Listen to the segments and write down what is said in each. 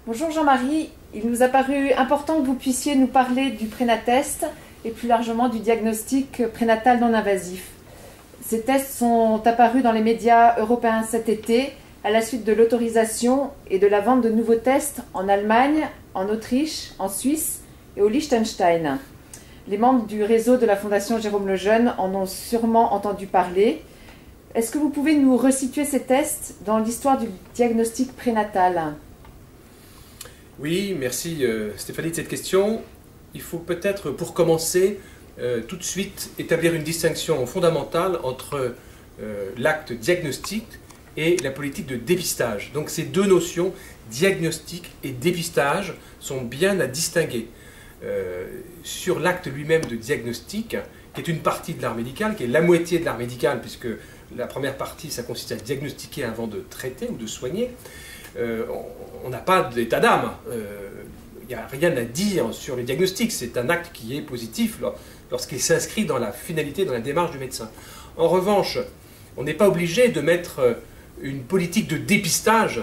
Bonjour Jean-Marie, il nous a paru important que vous puissiez nous parler du prénatest et plus largement du diagnostic prénatal non invasif. Ces tests sont apparus dans les médias européens cet été à la suite de l'autorisation et de la vente de nouveaux tests en Allemagne, en Autriche, en Suisse et au Liechtenstein. Les membres du réseau de la Fondation Jérôme Lejeune en ont sûrement entendu parler. Est-ce que vous pouvez nous resituer ces tests dans l'histoire du diagnostic prénatal ? Oui, merci Stéphanie de cette question. Il faut peut-être, pour commencer, tout de suite établir une distinction fondamentale entre l'acte diagnostique et la politique de dépistage. Donc ces deux notions, diagnostic et dépistage, sont bien à distinguer. Sur l'acte lui-même de diagnostic, qui est une partie de l'art médical, qui est la moitié de l'art médical, puisque la première partie, ça consiste à diagnostiquer avant de traiter ou de soigner, on n'a pas d'état d'âme. Il n'y a rien à dire sur le diagnostic. C'est un acte qui est positif lorsqu'il s'inscrit dans la finalité, dans la démarche du médecin. En revanche, on n'est pas obligé de mettre une politique de dépistage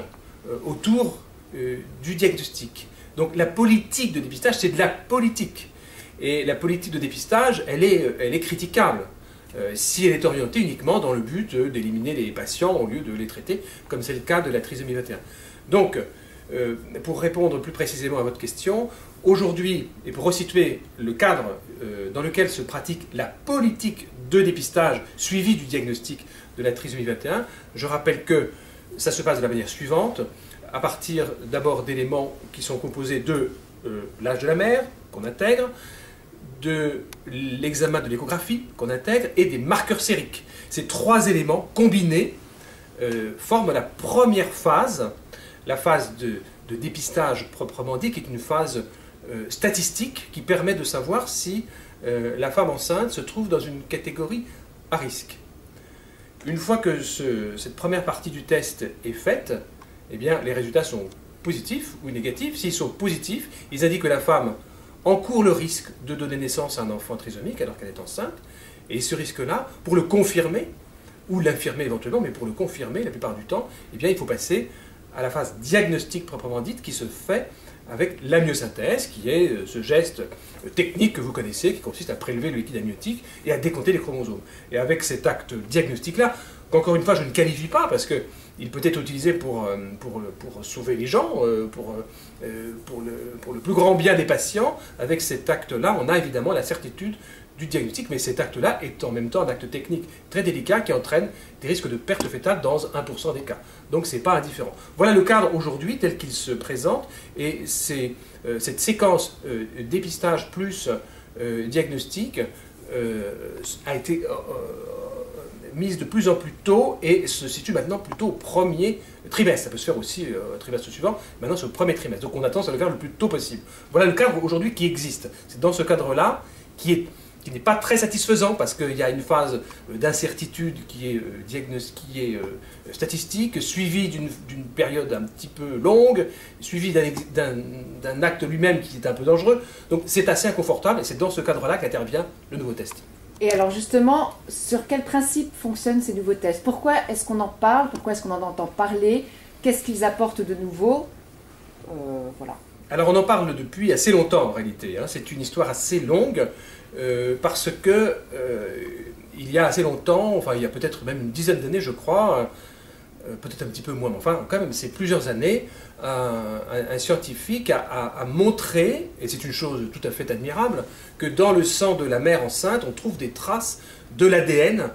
autour du diagnostic. Donc la politique de dépistage, c'est de la politique. Et la politique de dépistage, elle est critiquable si elle est orientée uniquement dans le but d'éliminer les patients au lieu de les traiter, comme c'est le cas de la trisomie 21. Donc, pour répondre plus précisément à votre question, aujourd'hui, et pour resituer le cadre dans lequel se pratique la politique de dépistage suivie du diagnostic de la trisomie 21, je rappelle que ça se passe de la manière suivante, à partir d'abord d'éléments qui sont composés de l'âge de la mère, qu'on intègre, de l'examen de l'échographie qu'on intègre et des marqueurs sériques. Ces trois éléments combinés forment la première phase, la phase de dépistage proprement dit, qui est une phase statistique qui permet de savoir si la femme enceinte se trouve dans une catégorie à risque. Une fois que cette première partie du test est faite, eh bien, les résultats sont positifs ou négatifs. S'ils sont positifs, ils indiquent que la femme encourt le risque de donner naissance à un enfant trisomique alors qu'elle est enceinte. Et ce risque-là, pour le confirmer, ou l'infirmer éventuellement, mais pour le confirmer la plupart du temps, eh bien, il faut passer à la phase diagnostique proprement dite qui se fait avec l'amniosynthèse, qui est ce geste technique que vous connaissez, qui consiste à prélever le liquide amniotique et à décompter les chromosomes. Et avec cet acte diagnostique-là, qu'encore une fois je ne qualifie pas, parce qu'il peut être utilisé pour sauver les gens, pour le plus grand bien des patients, avec cet acte-là, on a évidemment la certitude du diagnostic, mais cet acte-là est en même temps un acte technique très délicat qui entraîne des risques de perte fétale dans 1% des cas. Donc ce n'est pas indifférent. Voilà le cadre aujourd'hui tel qu'il se présente, et cette séquence dépistage plus diagnostic a été mise de plus en plus tôt et se situe maintenant plutôt au premier trimestre. Ça peut se faire aussi au trimestre suivant, maintenant c'est au premier trimestre. Donc on a tendance à le faire le plus tôt possible. Voilà le cadre aujourd'hui qui existe. C'est dans ce cadre-là qui n'est pas très satisfaisant parce qu'il y a une phase d'incertitude qui est statistique, suivie d'une période un petit peu longue, suivie d'un acte lui-même qui est un peu dangereux. Donc c'est assez inconfortable et c'est dans ce cadre-là qu'intervient le nouveau test. Et alors justement, sur quel principe fonctionnent ces nouveaux tests? Pourquoi est-ce qu'on en parle? Pourquoi est-ce qu'on en entend parler? Qu'est-ce qu'ils apportent de nouveau? Voilà. Alors on en parle depuis assez longtemps en réalité. C'est une histoire assez longue parce que il y a assez longtemps, enfin il y a peut-être même une dizaine d'années je crois, peut-être un petit peu moins, mais enfin quand même c'est plusieurs années, un scientifique a montré, et c'est une chose tout à fait admirable, que dans le sang de la mère enceinte on trouve des traces de l'ADN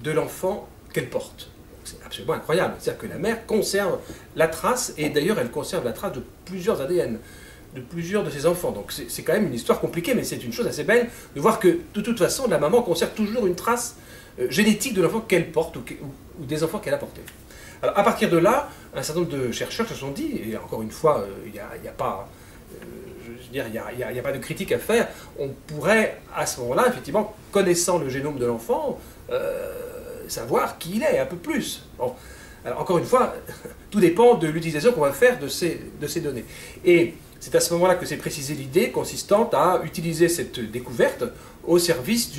de l'enfant qu'elle porte. C'est absolument incroyable, c'est-à-dire que la mère conserve la trace, et d'ailleurs elle conserve la trace de plusieurs ADN, de plusieurs de ses enfants. Donc c'est quand même une histoire compliquée, mais c'est une chose assez belle de voir que de toute façon la maman conserve toujours une trace génétique de l'enfant qu'elle porte ou des enfants qu'elle a portés. Alors à partir de là, un certain nombre de chercheurs se sont dit, et encore une fois, il n'y a pas... il n'y a pas de critique à faire, on pourrait à ce moment-là, effectivement, connaissant le génome de l'enfant, savoir qui il est, un peu plus. Bon. Alors, encore une fois, tout dépend de l'utilisation qu'on va faire de ces données. Et c'est à ce moment-là que s'est précisée l'idée consistant à utiliser cette découverte au service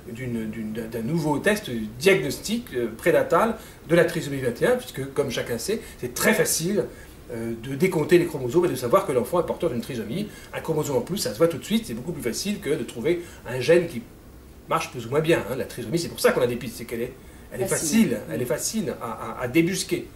d'un nouveau test diagnostic prénatal de la trisomie 21, puisque, comme chacun sait, c'est très facile de décompter les chromosomes et de savoir que l'enfant est porteur d'une trisomie. Un chromosome en plus, ça se voit tout de suite, c'est beaucoup plus facile que de trouver un gène qui marche plus ou moins bien. Hein. La trisomie, c'est pour ça qu'on la dépiste, c'est qu'elle est, elle est facile à débusquer.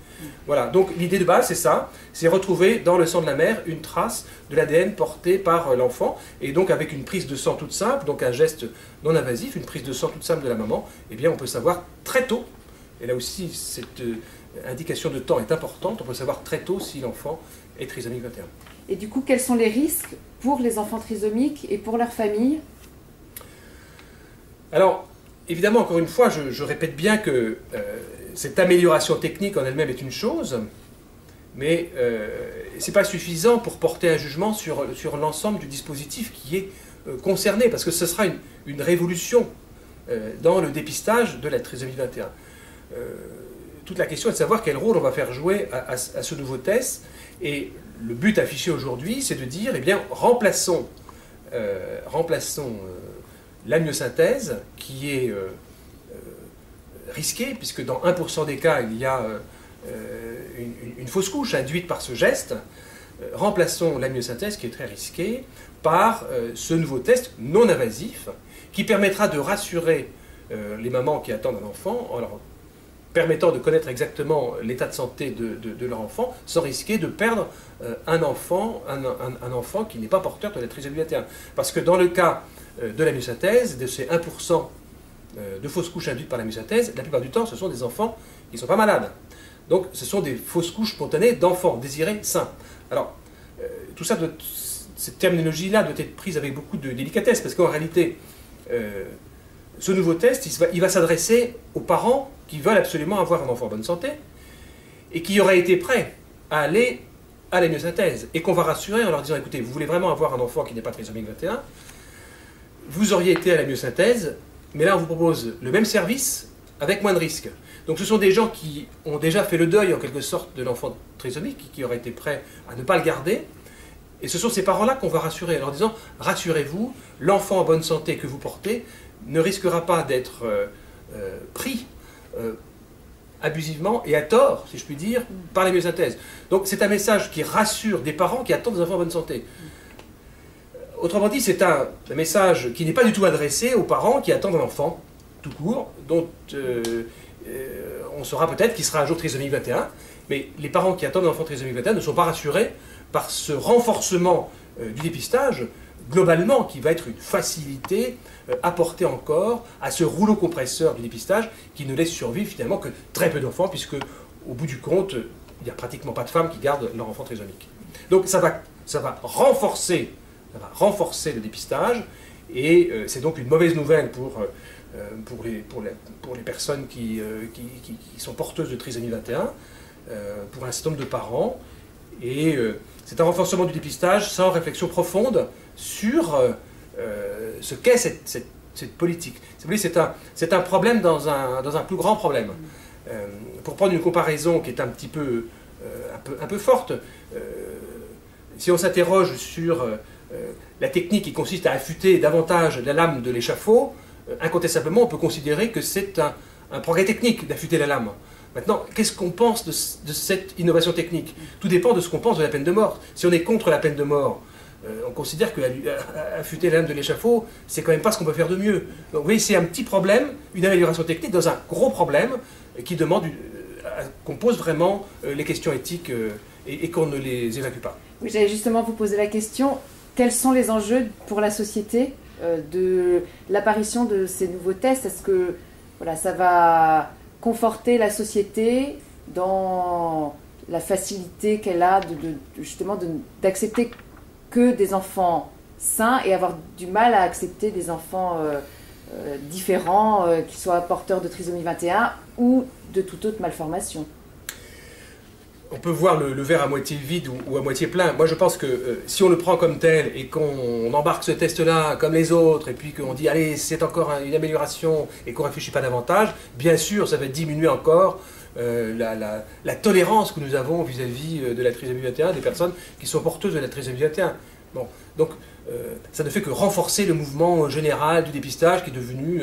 Voilà, donc l'idée de base, c'est ça, c'est retrouver dans le sang de la mère une trace de l'ADN porté par l'enfant, et donc avec une prise de sang toute simple, donc un geste non invasif, une prise de sang toute simple de la maman, eh bien on peut savoir très tôt, et là aussi cette indication de temps est importante, on peut savoir très tôt si l'enfant est trisomique 21. Et du coup, quels sont les risques pour les enfants trisomiques et pour leur famille? Alors, évidemment, encore une fois, je répète bien que cette amélioration technique en elle-même est une chose, mais ce n'est pas suffisant pour porter un jugement sur l'ensemble du dispositif qui est concerné, parce que ce sera une révolution dans le dépistage de la trisomie 21. Toute la question est de savoir quel rôle on va faire jouer à ce nouveau test, et le but affiché aujourd'hui, c'est de dire, eh bien, remplaçons l'amniosynthèse, qui est risquée, puisque dans 1% des cas, il y a une fausse couche induite par ce geste. Remplaçons l'amniosynthèse, qui est très risquée, par ce nouveau test non invasif, qui permettra de rassurer les mamans qui attendent un enfant, en leur permettant de connaître exactement l'état de santé de leur enfant, sans risquer de perdre un enfant qui n'est pas porteur de la trisomie 21. Parce que dans le cas de la myosynthèse, de ces 1% de fausses couches induites par la myosynthèse, la plupart du temps, ce sont des enfants qui ne sont pas malades. Donc, ce sont des fausses couches spontanées d'enfants désirés sains. Alors, tout ça, cette terminologie-là doit être prise avec beaucoup de délicatesse, parce qu'en réalité, ce nouveau test, il va s'adresser aux parents qui veulent absolument avoir un enfant en bonne santé, et qui auraient été prêts à aller à la myosynthèse, et qu'on va rassurer en leur disant, écoutez, vous voulez vraiment avoir un enfant qui n'est pas trisomique 21, vous auriez été à la myosynthèse, mais là on vous propose le même service avec moins de risques. Donc ce sont des gens qui ont déjà fait le deuil en quelque sorte de l'enfant trisomique, qui auraient été prêts à ne pas le garder, et ce sont ces parents-là qu'on va rassurer en leur disant, rassurez-vous, l'enfant en bonne santé que vous portez ne risquera pas d'être pris abusivement et à tort, si je puis dire, par la myosynthèse. Donc c'est un message qui rassure des parents qui attendent des enfants en bonne santé. Autrement dit, c'est un message qui n'est pas du tout adressé aux parents qui attendent un enfant, tout court, dont on saura peut-être qu'il sera un jour trisomique 21, mais les parents qui attendent un enfant trisomique 21 ne sont pas rassurés par ce renforcement du dépistage, globalement, qui va être une facilité apportée encore à ce rouleau compresseur du dépistage qui ne laisse survivre finalement que très peu d'enfants, puisque au bout du compte, il n'y a pratiquement pas de femmes qui gardent leur enfant trisomique. Donc ça va renforcer le dépistage, et c'est donc une mauvaise nouvelle pour les personnes qui sont porteuses de trisomie 21, pour un certain nombre de parents, et c'est un renforcement du dépistage sans réflexion profonde sur ce qu'est cette politique. Si vous voulez, c'est un problème dans un plus grand problème. Pour prendre une comparaison qui est un petit peu, un peu forte, si on s'interroge sur la technique qui consiste à affûter davantage la lame de l'échafaud, incontestablement on peut considérer que c'est un progrès technique d'affûter la lame. Maintenant, qu'est-ce qu'on pense de cette innovation technique? Tout dépend de ce qu'on pense de la peine de mort. Si on est contre la peine de mort, on considère qu'affûter la lame de l'échafaud, c'est quand même pas ce qu'on peut faire de mieux. Donc vous voyez, c'est un petit problème, une amélioration technique dans un gros problème qui demande qu'on pose vraiment les questions éthiques et qu'on ne les évacue pas. Oui, j'allais justement vous poser la question, quels sont les enjeux pour la société de l'apparition de ces nouveaux tests? Est-ce que voilà, ça va conforter la société dans la facilité qu'elle a justement d'accepter que des enfants sains et avoir du mal à accepter des enfants différents, qui soient porteurs de trisomie 21 ou de toute autre malformation? On peut voir le verre à moitié vide ou à moitié plein. Moi, je pense que si on le prend comme tel et qu'on embarque ce test-là comme les autres, et puis qu'on dit, allez, c'est encore une amélioration, et qu'on ne réfléchit pas davantage, bien sûr, ça va diminuer encore la tolérance que nous avons vis-à-vis de la trisomie 21, des personnes qui sont porteuses de la trisomie 21. Bon, donc, ça ne fait que renforcer le mouvement général du dépistage qui est devenu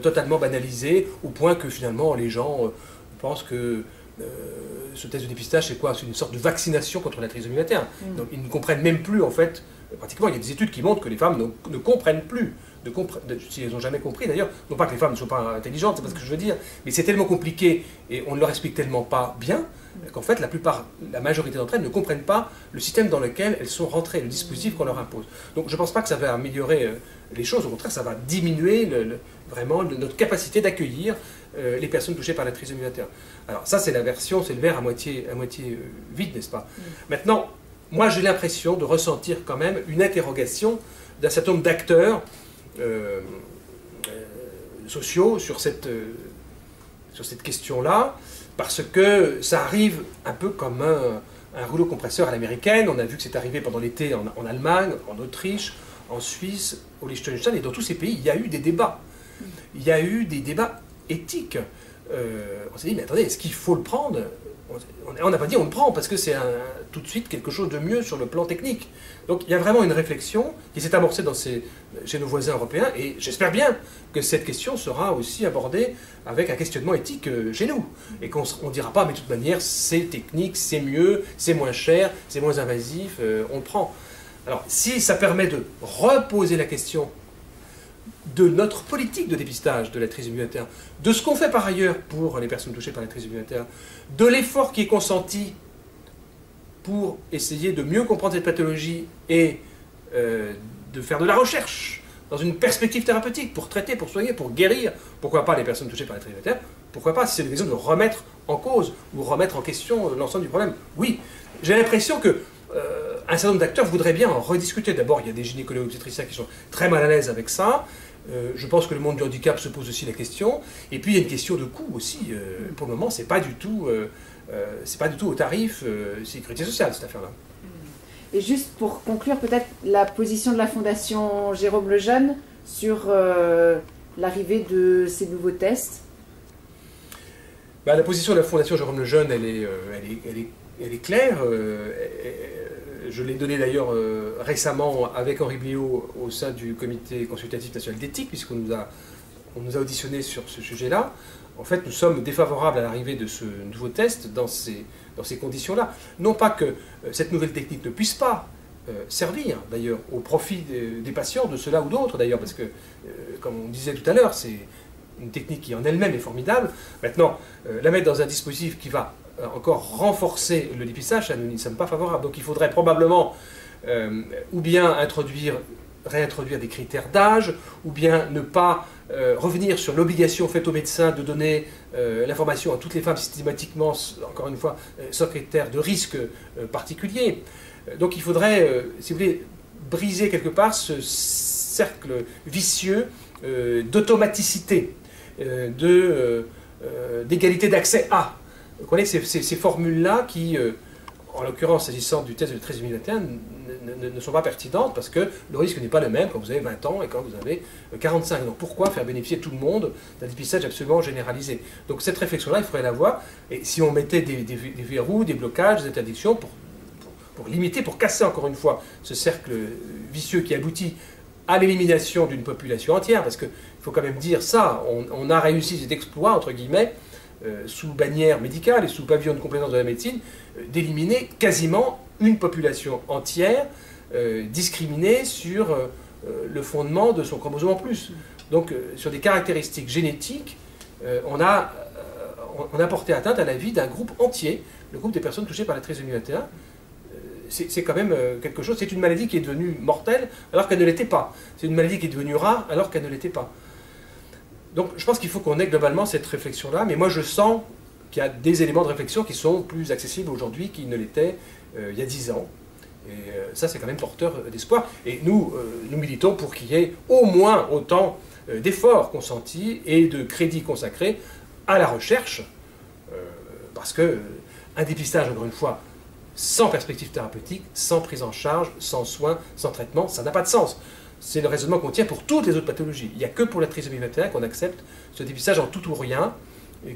totalement banalisé, au point que finalement, les gens pensent que ce test de dépistage, c'est quoi? C'est une sorte de vaccination contre la trisomie 21. Donc ils ne comprennent même plus, en fait, pratiquement, il y a des études qui montrent que les femmes ne comprennent plus. Si elles n'ont jamais compris d'ailleurs, non pas que les femmes ne sont pas intelligentes, c'est pas ce que je veux dire, mais c'est tellement compliqué et on ne leur explique tellement pas bien qu'en fait la majorité d'entre elles ne comprennent pas le système dans lequel elles sont rentrées, le dispositif qu'on leur impose. Donc je ne pense pas que ça va améliorer les choses, au contraire ça va diminuer vraiment notre capacité d'accueillir les personnes touchées par la trisomie 21. Alors ça c'est la version, c'est le verre à moitié vide, n'est-ce pas? Maintenant, moi j'ai l'impression de ressentir quand même une interrogation d'un certain nombre d'acteurs sociaux sur cette question-là, parce que ça arrive un peu comme un rouleau compresseur à l'américaine. On a vu que c'est arrivé pendant l'été en Allemagne, en Autriche, en Suisse, au Liechtenstein, et dans tous ces pays, il y a eu des débats. Il y a eu des débats éthiques. On s'est dit, mais attendez, est-ce qu'il faut le prendre? On n'a pas dit on le prend, parce que c'est tout de suite quelque chose de mieux sur le plan technique. Donc il y a vraiment une réflexion qui s'est amorcée chez nos voisins européens, et j'espère bien que cette question sera aussi abordée avec un questionnement éthique chez nous. Et qu'on ne dira pas, mais de toute manière, c'est technique, c'est mieux, c'est moins cher, c'est moins invasif, on le prend. Alors si ça permet de reposer la question de notre politique de dépistage de la trisomie 21, de ce qu'on fait par ailleurs pour les personnes touchées par la trisomie 21, de l'effort qui est consenti pour essayer de mieux comprendre cette pathologie et de faire de la recherche dans une perspective thérapeutique pour traiter, pour soigner, pour guérir, pourquoi pas les personnes touchées par la trisomie 21, pourquoi pas si c'est l'occasion de remettre en cause ou remettre en question l'ensemble du problème. Oui, j'ai l'impression que un certain nombre d'acteurs voudraient bien en rediscuter. D'abord, il y a des gynécologues obstétriciens qui sont très mal à l'aise avec ça. Je pense que le monde du handicap se pose aussi la question. Et puis, il y a une question de coût aussi. Pour le moment, c'est pas du tout au tarif sécurité sociale, cette affaire-là. Et juste pour conclure, peut-être la position de la Fondation Jérôme Lejeune sur l'arrivée de ces nouveaux tests. La position de la Fondation Jérôme Lejeune, elle est claire. Je l'ai donnée d'ailleurs récemment avec Henri Bliot au sein du Comité consultatif national d'éthique, puisqu'on nous a auditionnés sur ce sujet-là. En fait, nous sommes défavorables à l'arrivée de ce nouveau test dans ces conditions-là. Non pas que cette nouvelle technique ne puisse pas servir, d'ailleurs, au profit des patients, de ceux-là ou d'autres, d'ailleurs, parce que, comme on disait tout à l'heure, c'est une technique qui en elle-même est formidable. Maintenant, la mettre dans un dispositif qui va encore renforcer le dépistage, ça, nous n'y sommes pas favorables. Donc il faudrait probablement ou bien réintroduire des critères d'âge, ou bien ne pas revenir sur l'obligation faite aux médecins de donner l'information à toutes les femmes systématiquement, encore une fois, sans critères de risque particulier. Donc il faudrait, si vous voulez, briser quelque part ce cercle vicieux d'automaticité, d'égalité d'accès à. Vous connaissez ces formules-là qui, en l'occurrence, s'agissant du test de trisomie 21, ne sont pas pertinentes parce que le risque n'est pas le même quand vous avez 20 ans et quand vous avez 45 ans. Donc pourquoi faire bénéficier tout le monde d'un dépistage absolument généralisé? Donc cette réflexion-là, il faudrait l'avoir. Et si on mettait des verrous, des blocages, des interdictions pour limiter, pour casser encore une fois ce cercle vicieux qui aboutit à l'élimination d'une population entière, parce qu'il faut quand même dire ça, on a réussi cet exploit, entre guillemets, sous bannière médicale et sous pavillon de complaisance de la médecine, d'éliminer quasiment une population entière discriminée sur le fondement de son chromosome en plus. Donc sur des caractéristiques génétiques, on a porté atteinte à la vie d'un groupe entier, le groupe des personnes touchées par la trisomie 21. C'est quand même quelque chose, c'est une maladie qui est devenue mortelle alors qu'elle ne l'était pas. C'est une maladie qui est devenue rare alors qu'elle ne l'était pas. Donc je pense qu'il faut qu'on ait globalement cette réflexion-là, mais moi je sens qu'il y a des éléments de réflexion qui sont plus accessibles aujourd'hui qu'ils ne l'étaient il y a 10 ans. Et ça c'est quand même porteur d'espoir. Et nous militons pour qu'il y ait au moins autant d'efforts consentis et de crédits consacrés à la recherche, parce que un dépistage, encore une fois, sans perspective thérapeutique, sans prise en charge, sans soins, sans traitement, ça n'a pas de sens. C'est le raisonnement qu'on tient pour toutes les autres pathologies. Il n'y a que pour la trisomie 21 qu'on accepte ce dépistage en tout ou rien,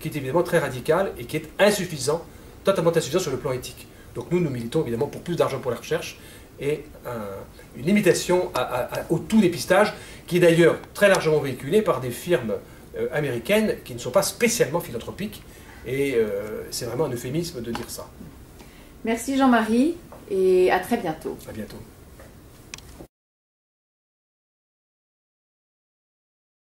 qui est évidemment très radical et qui est insuffisant, totalement insuffisant sur le plan éthique. Donc nous militons évidemment pour plus d'argent pour la recherche et une limitation au tout dépistage, qui est d'ailleurs très largement véhiculé par des firmes américaines qui ne sont pas spécialement philanthropiques Et c'est vraiment un euphémisme de dire ça. Merci Jean-Marie et à très bientôt. À bientôt.